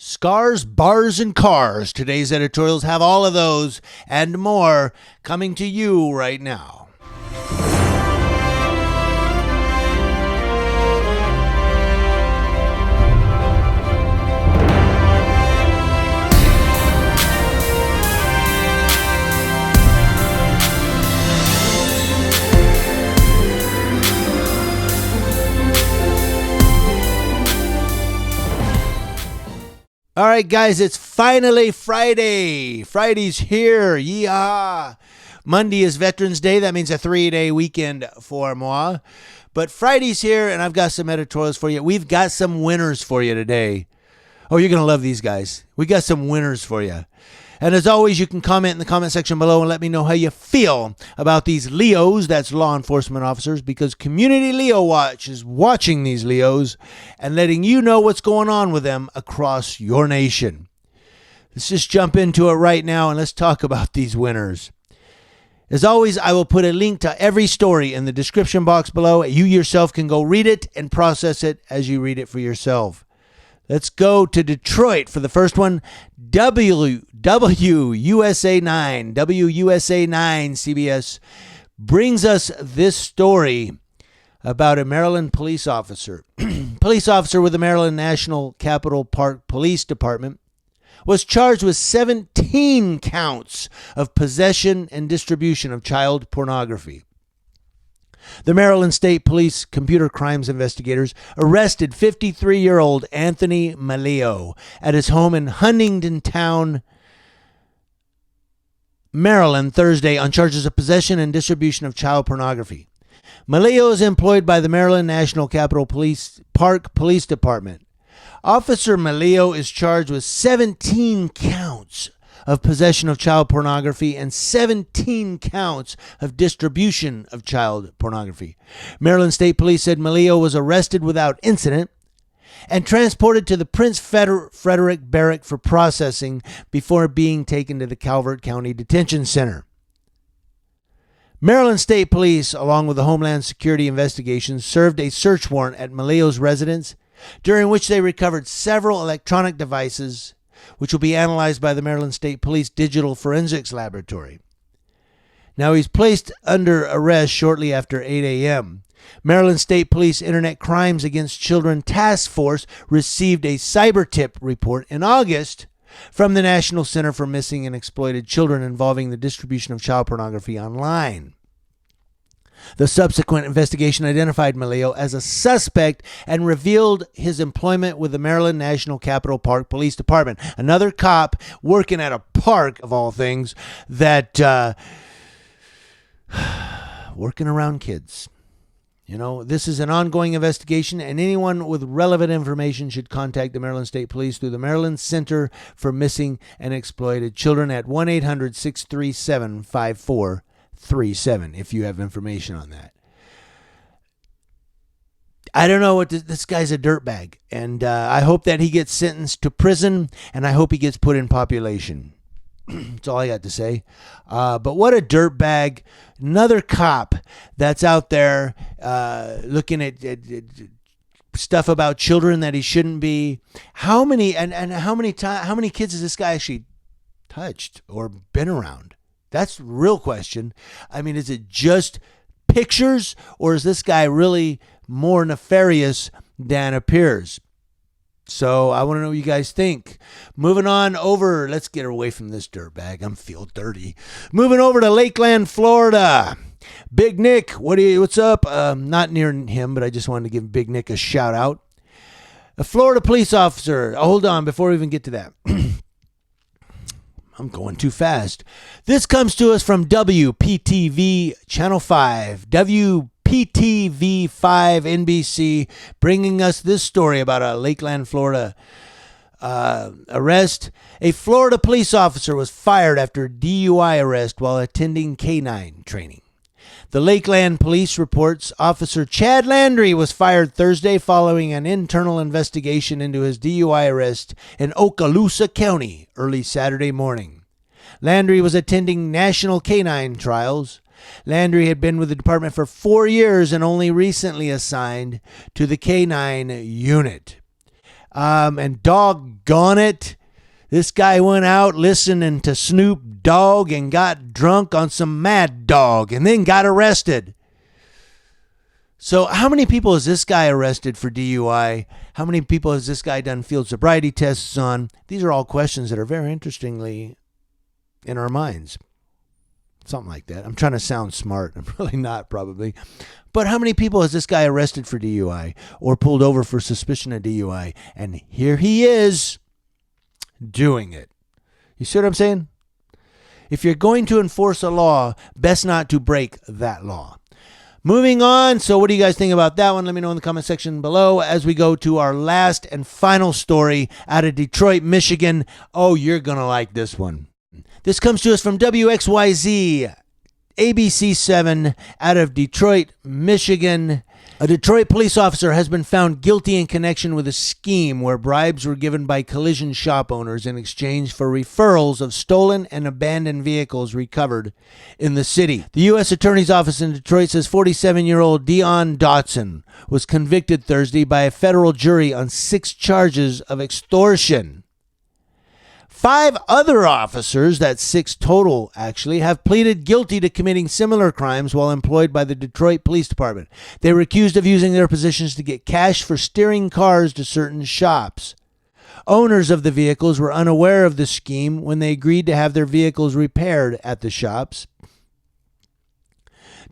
Scars, bars, and cars. Today's editorials have all of those and more coming to you right now. All right, guys, it's finally Friday. Friday's here. Yeehaw. Monday is Veterans Day. That means a 3-day weekend for moi. But Friday's here, and I've got some editorials for you. We've got some winners for you today. Oh, you're going to love these guys. We got some winners for you. And as always, you can comment in the comment section below and let me know how you feel about these Leos, that's law enforcement officers, because Community Leo Watch is watching these Leos and letting you know what's going on with them across your nation. Let's just jump into it right now and let's talk about these winners. As always, I will put a link to every story in the description box below. You yourself can go read it and process it as you read it for yourself. Let's go to Detroit for the first one. WUSA 9 CBS brings us this story about a Maryland police officer. Police officer with the Maryland National Capital Park Police Department was charged with 17 counts of possession and distribution of child pornography. The Maryland State Police computer crimes investigators arrested 53-year-old Anthony Maleo at his home in Huntington Town, Maryland, Thursday on charges of possession and distribution of child pornography. Maleo is employed by the Maryland National Capital Park Police Department. Officer Maleo is charged with 17 counts of possession of child pornography and 17 counts of distribution of child pornography. Maryland State Police said Maleo was arrested without incident and transported to the Prince Frederick Barrack for processing before being taken to the Calvert County Detention Center. Maryland State Police, along with the Homeland Security Investigations, served a search warrant at Maleo's residence, during which they recovered several electronic devices, which will be analyzed by the Maryland State Police Digital Forensics Laboratory. Now, he's placed under arrest shortly after 8 a.m. Maryland State Police Internet Crimes Against Children Task Force received a cyber tip report in August from the National Center for Missing and Exploited Children involving the distribution of child pornography online. The subsequent investigation identified Maleo as a suspect and revealed his employment with the Maryland National Capital Park Police Department. Another cop working at a park, of all things, that working around kids. You know, this is an ongoing investigation, and anyone with relevant information should contact the Maryland State Police through the Maryland Center for Missing and Exploited Children at 1-800-637-5437 if you have information on that. I don't know what this guy's a dirtbag, and I hope that he gets sentenced to prison, and I hope he gets put in population. That's all I got to say. But what a dirtbag. Another cop that's out there looking at stuff about children that he shouldn't be. How many kids has this guy actually touched or been around? That's the real question. I mean, is it just pictures, or is this guy really more nefarious than appears? So I want to know what you guys think. Moving on over, let's get away from this dirtbag. I'm feel dirty. Moving over to Lakeland, Florida. Big Nick, what's up? Not near him, but I just wanted to give Big Nick a shout out. A Florida police officer. Hold on, before we even get to that. I'm going too fast. This comes to us from WPTV Channel 5. WPTV 5 NBC bringing us this story about a Lakeland, Florida arrest. A Florida police officer was fired after DUI arrest while attending K-9 training. The Lakeland Police reports Officer Chad Landry was fired Thursday following an internal investigation into his DUI arrest in Okaloosa County early Saturday morning. Landry was attending national K-9 trials. Landry had been with the department for 4 years and only recently assigned to the K-9 unit. And doggone it, this guy went out listening to Snoop Dogg and got drunk on some Mad Dog and then got arrested. So how many people has this guy arrested for DUI? How many people has this guy done field sobriety tests on? These are all questions that are very interestingly in our minds. Something like that. I'm trying to sound smart. I'm really not, probably. But how many people has this guy arrested for DUI or pulled over for suspicion of DUI? And here he is doing it. You see what I'm saying? If you're going to enforce a law, best not to break that law. Moving on. So what do you guys think about that one? Let me know in the comment section below as we go to our last and final story out of Detroit, Michigan. Oh, you're going to like this one. This comes to us from WXYZ, ABC 7 out of Detroit, Michigan. A Detroit police officer has been found guilty in connection with a scheme where bribes were given by collision shop owners in exchange for referrals of stolen and abandoned vehicles recovered in the city. The U.S. Attorney's Office in Detroit says 47-year-old Dion Dotson was convicted Thursday by a federal jury on 6 charges of extortion. 5 other officers, that's 6 total actually, have pleaded guilty to committing similar crimes while employed by the Detroit Police Department. They were accused of using their positions to get cash for steering cars to certain shops. Owners of the vehicles were unaware of the scheme when they agreed to have their vehicles repaired at the shops.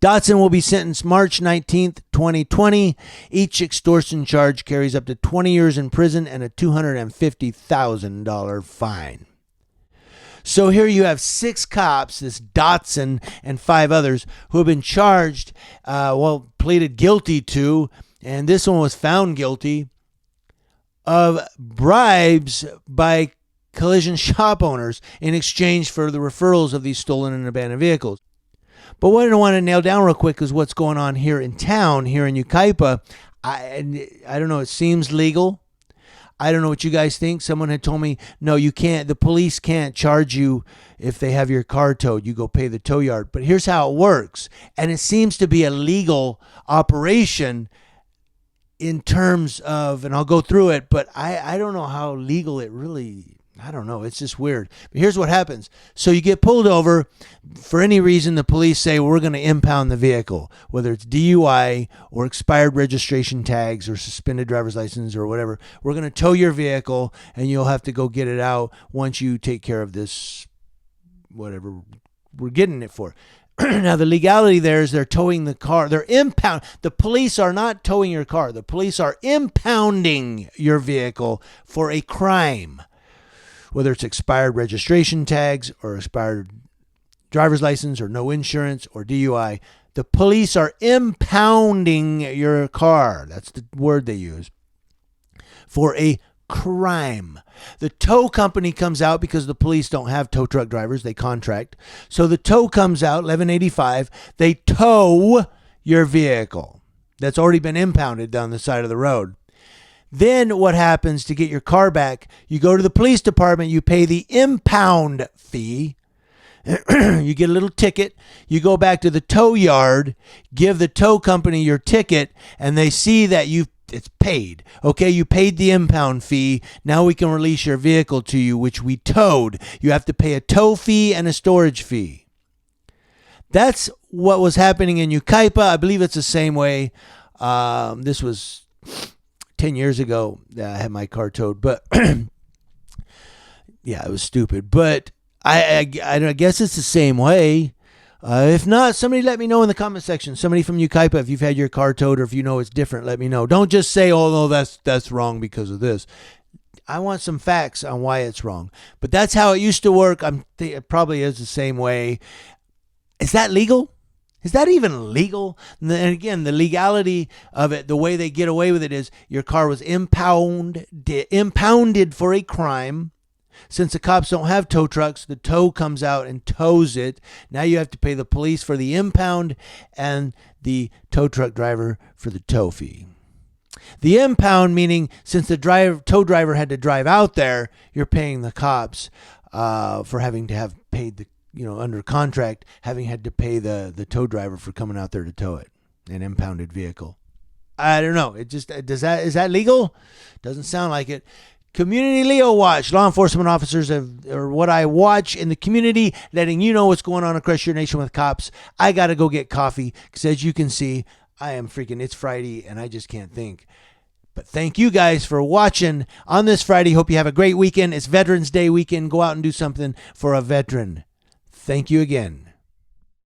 Dotson will be sentenced March 19th, 2020. Each extortion charge carries up to 20 years in prison and a $250,000 fine. So here you have 6 cops, this Dotson and 5 others, who have been charged, pleaded guilty to, and this one was found guilty, of bribes by collision shop owners in exchange for the referrals of these stolen and abandoned vehicles. But what I want to nail down real quick is what's going on here in town, here in Yucaipa. I don't know. It seems legal. I don't know what you guys think. Someone had told me, no, you can't. The police can't charge you if they have your car towed. You go pay the tow yard. But here's how it works. And it seems to be a legal operation in terms of, and I'll go through it, but I don't know how legal it really, I don't know. It's just weird. But here's what happens. So you get pulled over. For any reason, the police say, we're going to impound the vehicle, whether it's DUI or expired registration tags or suspended driver's license or whatever. We're going to tow your vehicle, and you'll have to go get it out once you take care of this, whatever we're getting it for. Now, the legality there is they're towing the car. The police are not towing your car. The police are impounding your vehicle for a crime. Whether it's expired registration tags or expired driver's license or no insurance or DUI, the police are impounding your car. That's the word they use. For a crime. The tow company comes out because the police don't have tow truck drivers. They contract. So the tow comes out, $11.85. They tow your vehicle that's already been impounded down the side of the road. Then what happens to get your car back? You go to the police department, you pay the impound fee. You get a little ticket. You go back to the tow yard, give the tow company your ticket, and they see that it's paid. Okay, you paid the impound fee. Now we can release your vehicle to you, which we towed. You have to pay a tow fee and a storage fee. That's what was happening in Yucaipa. I believe it's the same way. This was 10 years ago that I had my car towed, but yeah, it was stupid. But I guess it's the same way. If not, somebody let me know in the comment section. Somebody from Yucaipa, if you've had your car towed or if you know it's different, let me know. Don't just say, oh, no, that's wrong because of this. I want some facts on why it's wrong. But that's how it used to work. It probably is the same way. Is that legal? Is that even legal? And again, the legality of it, the way they get away with it is your car was impounded for a crime. Since the cops don't have tow trucks, the tow comes out and tows it. Now you have to pay the police for the impound and the tow truck driver for the tow fee. The impound meaning since the tow driver had to drive out there, you're paying the cops for having to have paid the, under contract, having had to pay the tow driver for coming out there to tow it, an impounded vehicle. I don't know. It just is that legal? Doesn't sound like it. Community Leo Watch. Law enforcement officers are what I watch in the community, letting you know what's going on across your nation with cops. I got to go get coffee because, as you can see, I am freaking, it's Friday and I just can't think. But thank you guys for watching on this Friday. Hope you have a great weekend. It's Veterans Day weekend. Go out and do something for a veteran. Thank you again.